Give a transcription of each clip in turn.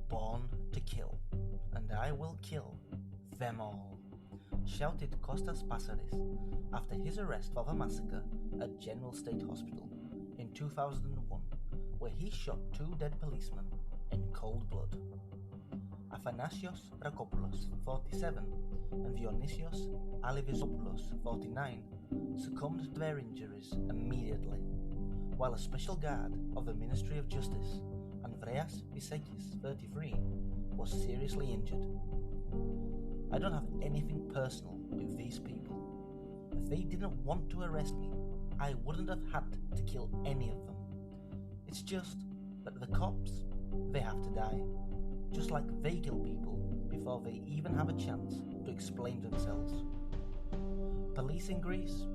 born to kill, and I will kill them all, shouted Kostas Passaris after his arrest for the massacre at General State Hospital in 2001, where he shot 2 dead policemen in cold blood. Athanasios Rakopoulos, 47, and Dionysios Alevizopoulos, 49, succumbed to their injuries immediately, while a special guard of the Ministry of Justice, Andreas Visekis, 33, was seriously injured. I don't have anything personal with these people. If they didn't want to arrest me, I wouldn't have had to kill any of them. It's just that the cops, they have to die, just like they kill people before they even have a chance to explain themselves. Police in Greece,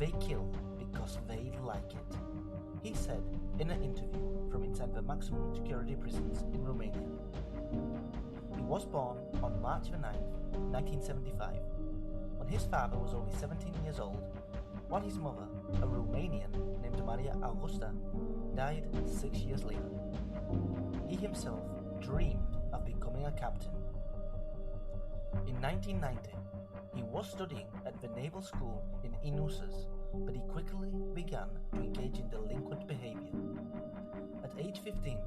they kill because they like it, he said in an interview from inside the maximum security prisons in Romania. He was born on March 9th, 1975, when his father was only 17 years old, while his mother, a Romanian named Maria Augusta, died 6 years later. He himself dreamed of becoming a captain. In 1990, he was studying at the naval school in Inusas, but he quickly began to engage in delinquent behavior. At age 15,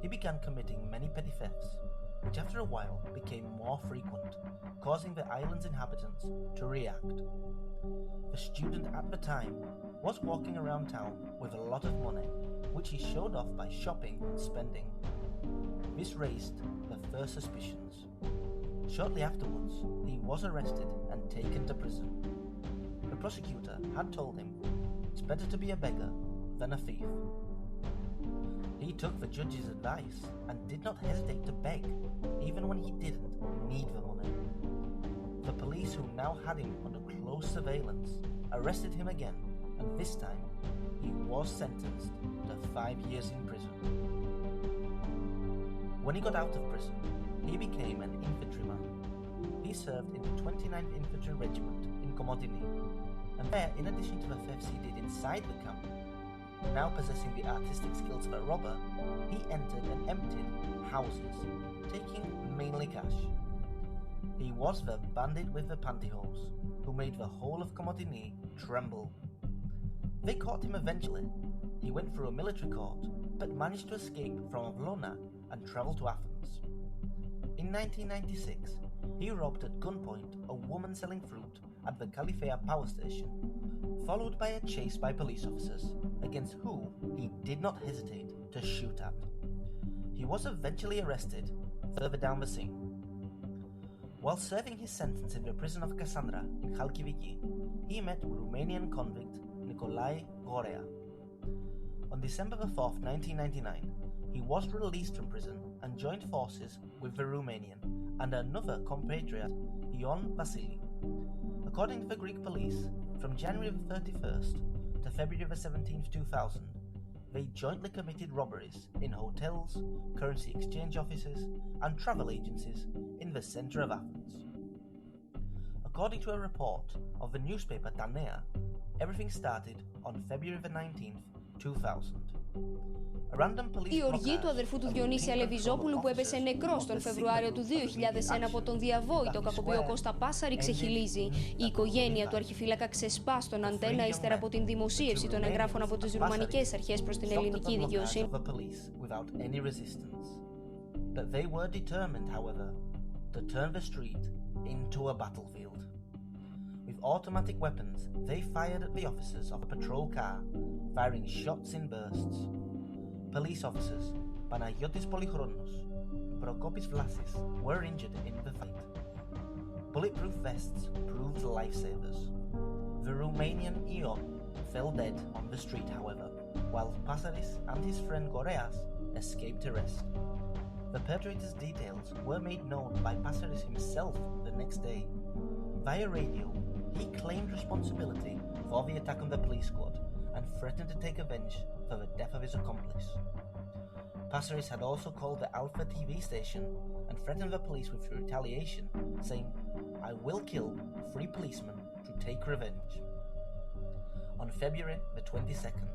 he began committing many petty thefts, which after a while became more frequent, causing the island's inhabitants to react. The student at the time was walking around town with a lot of money, which he showed off by shopping and spending. This raised the first suspicions. Shortly afterwards, he was arrested and taken to prison. The prosecutor had told him, "It's better to be a beggar than a thief." He took the judge's advice and did not hesitate to beg, even when he didn't need the money. The police, who now had him under close surveillance, arrested him again, and this time he was sentenced to 5 years in prison. When he got out of prison, he became an infantryman. He served in the 29th Infantry Regiment in Komotini, and there, in addition to the thefts he did inside the camp, now possessing the artistic skills of a robber, he entered and emptied houses, taking mainly cash. He was the bandit with the pantyhose, who made the whole of Komotini tremble. They caught him eventually. He went through a military court, but managed to escape from Avlona and travel to Athens. In 1996, he robbed at gunpoint a woman selling fruit at the Kalifea power station, followed by a chase by police officers, against who he did not hesitate to shoot at. He was eventually arrested further down the scene. While serving his sentence in the prison of Cassandra in Chalkidiki, he met Romanian convict Nicolae Gorea. On December 4th, 1999, he was released from prison and joined forces with the Romanian and another compatriot, Ion Vasili. According to the Greek police, from January 31st to February 17th, 2000, they jointly committed robberies in hotels, currency exchange offices, and travel agencies in the center of Athens. According to a report of the newspaper Tanea, everything started on February 19th, 2000. Η οργή του αδερφού του Διονύση Αλεβιζόπουλου, που έπεσε νεκρός τον Φεβρουάριο του 2001 από τον διαβόητο κακοποιό Κώστα Πάσαρη, ξεχυλίζει. Η οικογένεια του αρχιφύλακα ξεσπά στον Αντένα ύστερα από την δημοσίευση των εγγράφων από τις ρουμανικές αρχές προς την ελληνική δικαιοσύνη. But they were determined, however, to turn the street into a battlefield. With automatic weapons, they fired at the officers of a patrol car, firing shots in bursts. Police officers Panagiotis Polychronos and Prokopis Vlasis were injured in the fight. Bulletproof vests proved lifesavers. The Romanian Ion fell dead on the street, however, while Passaris and his friend Goreas escaped arrest. The perpetrator's details were made known by Passaris himself the next day. Via radio, he claimed responsibility for the attack on the police squad and threatened to take revenge for the death of his accomplice. Passaris had also called the Alpha TV station and threatened the police with retaliation, saying, "I will kill 3 policemen to take revenge." On February the 22nd,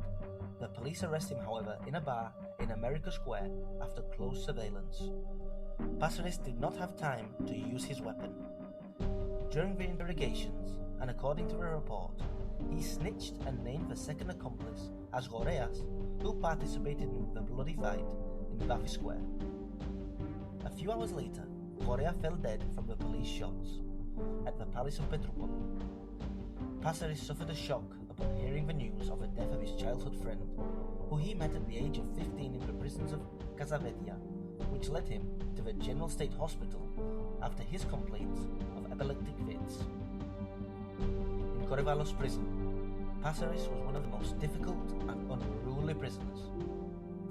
the police arrest him, however, in a bar in America Square after close surveillance. Passaris did not have time to use his weapon. During the interrogations, and according to a report, he snitched and named the second accomplice as Goreas, who participated in the bloody fight in Vafi Square. A few hours later, Gorea fell dead from the police shots at the Palace of Petropolis. Passaris suffered a shock upon hearing the news of the death of his childhood friend, who he met at the age of 15 in the prisons of Casavetia, which led him to the General State Hospital after his complaints of epileptic fits. In Corivalos prison, Passaris was one of the most difficult and unruly prisoners.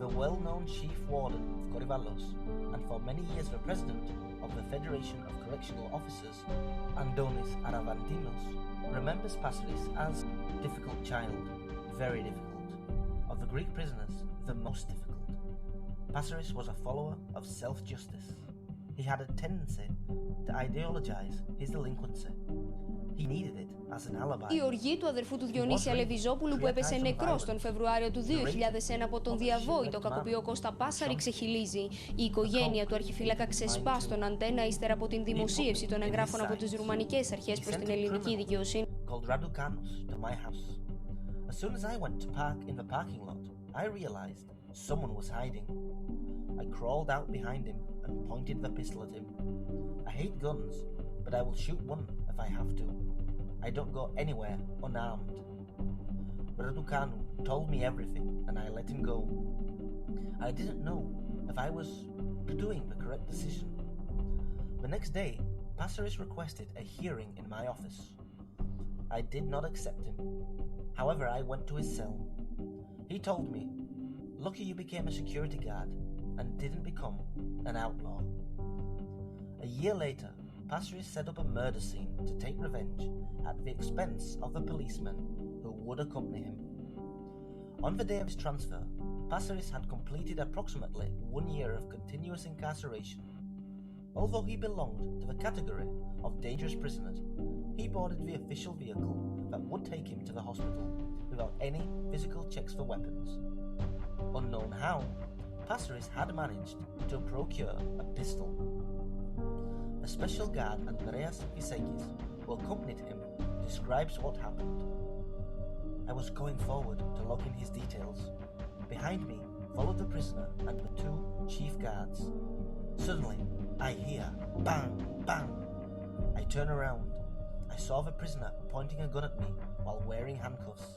The well-known chief warden of Corivalos, and for many years the president of the Federation of Correctional Officers, Andonis Aravantinos, remembers Passaris as a difficult child, very difficult. Of the Greek prisoners, the most difficult. Passaris was a follower of self-justice. He had a tendency to ideologize his delinquency. He needed it as an alibi. Η οργή του αδερφού του Διονύση Αλεβιζόπουλου που έπεσε νεκρός τον Φεβρουάριο του 2001 από τον διαβόητο κακοποιό Κώστα Πάσαρη ξεχυλίζει. Η οικογένεια του αρχιφύλακα ξεσπά στον Αντένα ύστερα από την δημοσίευση των εγγράφων από τις ρουμανικές αρχές προς την ελληνική δικαιοσύνη. As soon as I went to park in the parking lot, I realized someone was hiding. I crawled out behind him and pointed the pistol at him. I hate guns, but I will shoot one if I have to. I don't go anywhere unarmed. Raducanu told me everything and I let him go. I didn't know if I was doing the correct decision. The next day, Passaris requested a hearing in my office. I did not accept him. However, I went to his cell. He told me, "Lucky you became a security guard and didn't become an outlaw." A year later, Passaris set up a murder scene to take revenge at the expense of the policemen who would accompany him. On the day of his transfer, Passaris had completed approximately 1 year of continuous incarceration. Although he belonged to the category of dangerous prisoners, he boarded the official vehicle that would take him to the hospital without any physical checks for weapons. Unknown how, Passaris had managed to procure a pistol. A special guard, Andreas Visekis, who accompanied him, describes what happened. I was going forward to log in his details. Behind me followed the prisoner and the 2 chief guards. Suddenly, I hear bang, bang. I turn around. I saw the prisoner pointing a gun at me while wearing handcuffs.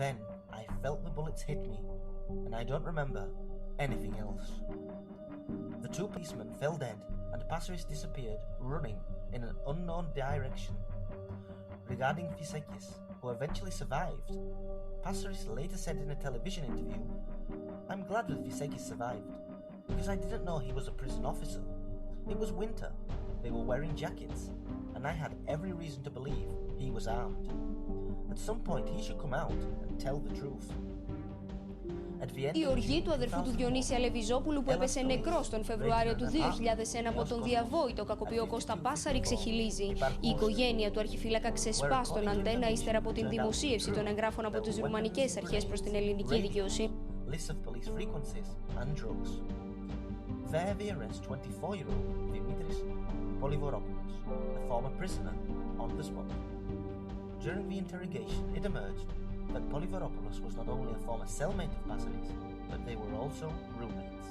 Then I felt the bullets hit me, and I don't remember anything else. The 2 policemen fell dead, and Passaris disappeared, running in an unknown direction. Regarding Visekis, who eventually survived, Passaris later said in a television interview, "I'm glad that Visekis survived, because I didn't know he was a prison officer. It was winter, they were wearing jackets, and I had every reason to believe he was armed. At some point he should come out and tell the truth." Η οργή του αδερφού του Διονύση Αλεβιζόπουλου που έπεσε νεκρός τον Φεβρουάριο του 2001 από τον διαβόητο κακοποιό Κώστα Πάσαρη ξεχυλίζει. Η οικογένεια του αρχιφύλακα ξεσπά στον Αντένα ύστερα από την δημοσίευση των εγγράφων από τις ρουμανικές αρχές προς την ελληνική δικαιοσύνη. There they arrest 24-year-old Dimitris Polivoropoulos, a former prisoner, on the spot. During the interrogation, it emerged that Polivoropoulos was not only a former cellmate of Passaris, but they were also roommates.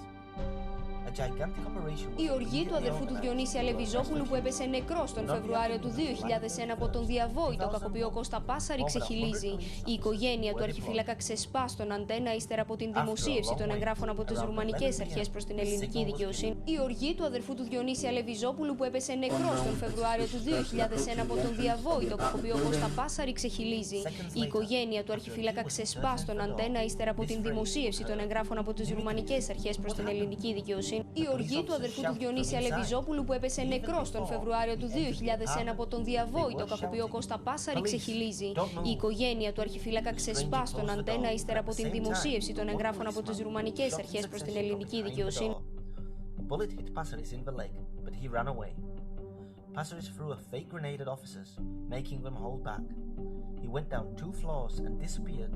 Η οργή του αδερφού του Διονύση Αλεβιζόπουλου που έπεσε νεκρός τον Φεβρουάριο του 2001 από τον διαβόητο κακοποιό Κώστα Πάσαρη ξεχυλίζει. Η οικογένεια του αρχιφύλακα ξεσπά στον Αντένα ύστερα από την δημοσίευση των εγγράφων από τις ρουμανικές αρχές προς την ελληνική δικαιοσύνη. Η οργή του αδερφού του Διονύση Αλεβιζόπουλου που έπεσε νεκρός τον Φεβρουάριο του 2001 από τον διαβόητο κακοποιό Κώστα Πάσαρη ξεχυλίζει. Η οικογένεια του αρχιφύλακα ξεσπά στον Αντένα ύστερα από την δημοσίευση των εγγράφων από τις ρουμανικές αρχές προς την ελληνική δικαιοσύνη. Η οργή του αδερφού του Διονύση Αλεβιζόπουλου που έπεσε νεκρός τον Φεβρουάριο του 2001 από τον διαβόητο κακοποιό Κώστα Πάσαρη ξεχυλίζει. Η οικογένεια του αρχιφύλακα ξεσπά στον Αντένα ύστερα από την δημοσίευση των εγγράφων από τις ρουμανικές αρχές προς την ελληνική δικαιοσύνη. Passaris threw a fake grenade at officers, making them hold back. He went down 2 floors and disappeared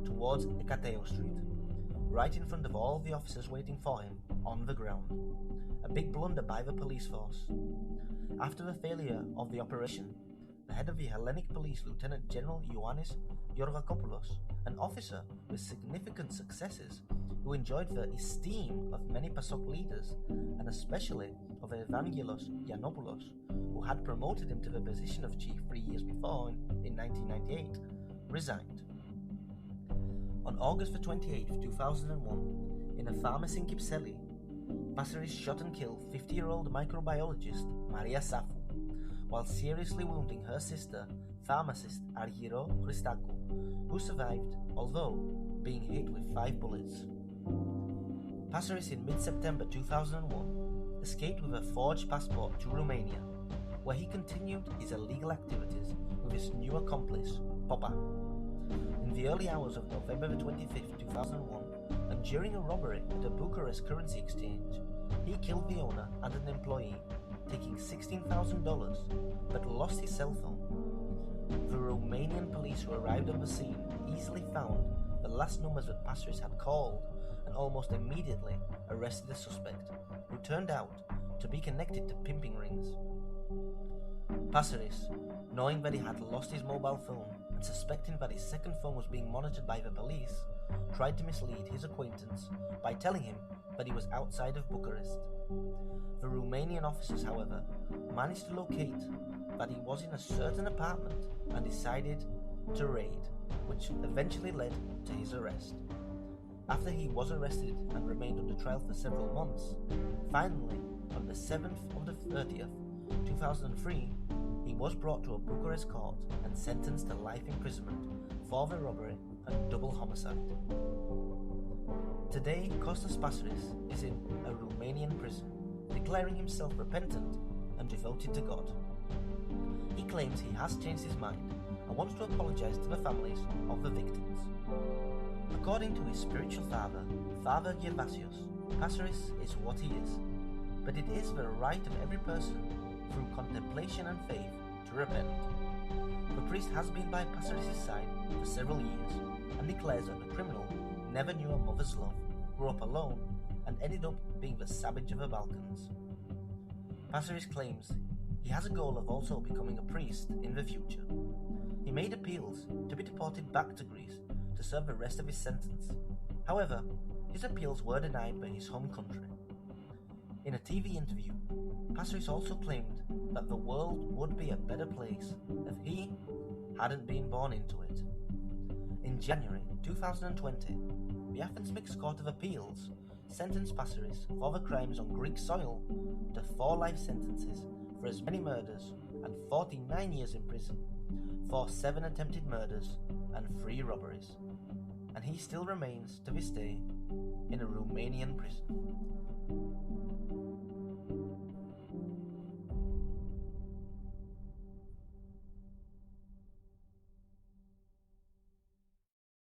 towards Hecateo Street, right in front of all the officers waiting for him on the ground. A big blunder by the police force. After the failure of the operation, the head of the Hellenic Police, Lieutenant General Ioannis Georgakopoulos, an officer with significant successes who enjoyed the esteem of many PASOK leaders, and especially of Evangelos Giannopoulos, who had promoted him to the position of chief 3 years before in 1998, resigned. On August 28, 2001, in a pharmacy in Kypseli, Passaris shot and killed 50-year-old microbiologist Maria Safou, while seriously wounding her sister, pharmacist Argyro Christakou, who survived, although being hit with 5 bullets. Passaris in mid-September 2001 escaped with a forged passport to Romania, where he continued his illegal activities with his new accomplice, Popa. In the early hours of November 25, 2001, and during a robbery at a Bucharest currency exchange, he killed the owner and an employee, taking $16,000, but lost his cell phone. The Romanian police who arrived on the scene easily found the last numbers that Passaris had called and almost immediately arrested the suspect, who turned out to be connected to pimping rings. Passaris, knowing that he had lost his mobile phone and suspecting that his second phone was being monitored by the police, tried to mislead his acquaintance by telling him that he was outside of Bucharest. The Romanian officers, however, managed to locate that he was in a certain apartment and decided to raid, which eventually led to his arrest. After he was arrested and remained under trial for several months, finally, on the 7th of the 30th, 2003, he was brought to a Bucharest court and sentenced to life imprisonment for the robbery and double homicide. Today, Kostas Passaris is in a Romanian prison, declaring himself repentant and devoted to God. He claims he has changed his mind and wants to apologize to the families of the victims. According to his spiritual father, Father Gervasios, Passaris is what he is, but it is the right of every person, through contemplation and faith, to repent. The priest has been by Passaris' side for several years and declares that the criminal never knew a mother's love, grew up alone, and ended up being the savage of the Balkans. Passaris claims he has a goal of also becoming a priest in the future. He made appeals to be deported back to Greece to serve the rest of his sentence. However, his appeals were denied by his home country. In a TV interview, Passaris also claimed that the world would be a better place if he hadn't been born into it. In January 2020, the Athens Mixed Court of Appeals sentenced Passaris for the crimes on Greek soil to 4 life sentences for as many murders and 49 years in prison for 7 attempted murders and 3 robberies, and he still remains to this day in a Romanian prison.